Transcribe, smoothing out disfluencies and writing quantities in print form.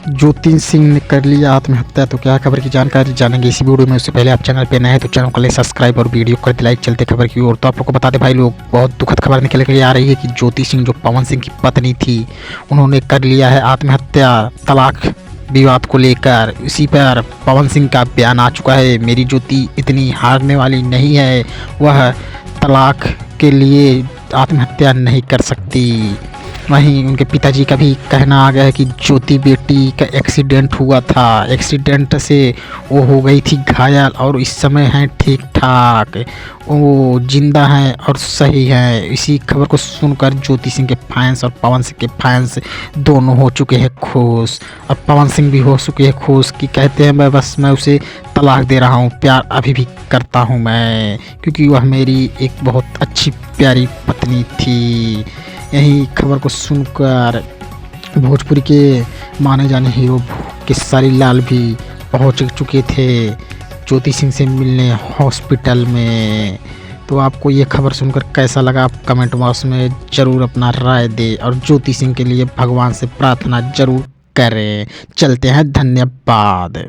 ज्योति सिंह ने कर लिया आत्महत्या। तो क्या खबर की जानकारी जानेंगे इसी वीडियो में। उससे पहले आप चैनल पे नए हैं तो चैनल को ले सब्सक्राइब और वीडियो कर लाइक। चलते खबर की ओर। तो आप लोग को बता दें भाई लोग, बहुत दुखद खबर निकल के आ रही है कि ज्योति सिंह जो पवन सिंह की पत्नी थी, उन्होंने कर लिया है आत्महत्या तलाक विवाद को लेकर। इसी पर पवन सिंह का बयान आ चुका है, मेरी ज्योति इतनी हारने वाली नहीं है, वह तलाक के लिए आत्महत्या नहीं कर सकती। वहीं उनके पिताजी का भी कहना आ गया है कि ज्योति बेटी का एक्सीडेंट हुआ था, एक्सीडेंट से वो हो गई थी घायल और इस समय हैं ठीक ठाक, वो जिंदा हैं और सही हैं। इसी खबर को सुनकर ज्योति सिंह के फैंस और पवन सिंह के फैंस दोनों हो चुके हैं खुश, और पवन सिंह भी हो चुके हैं खुश कि कहते हैं मैं उसे तलाक दे रहा हूँ, प्यार अभी भी करता हूँ मैं, क्योंकि वह मेरी एक बहुत अच्छी प्यारी पत्नी थी। यही खबर को सुनकर भोजपुरी के माने जाने हीरो खेसारी लाल भी पहुंच चुके थे ज्योति सिंह से मिलने हॉस्पिटल में। तो आपको ये खबर सुनकर कैसा लगा, आप कमेंट बॉक्स में ज़रूर अपना राय दें और ज्योति सिंह के लिए भगवान से प्रार्थना जरूर करें। चलते हैं, धन्यवाद।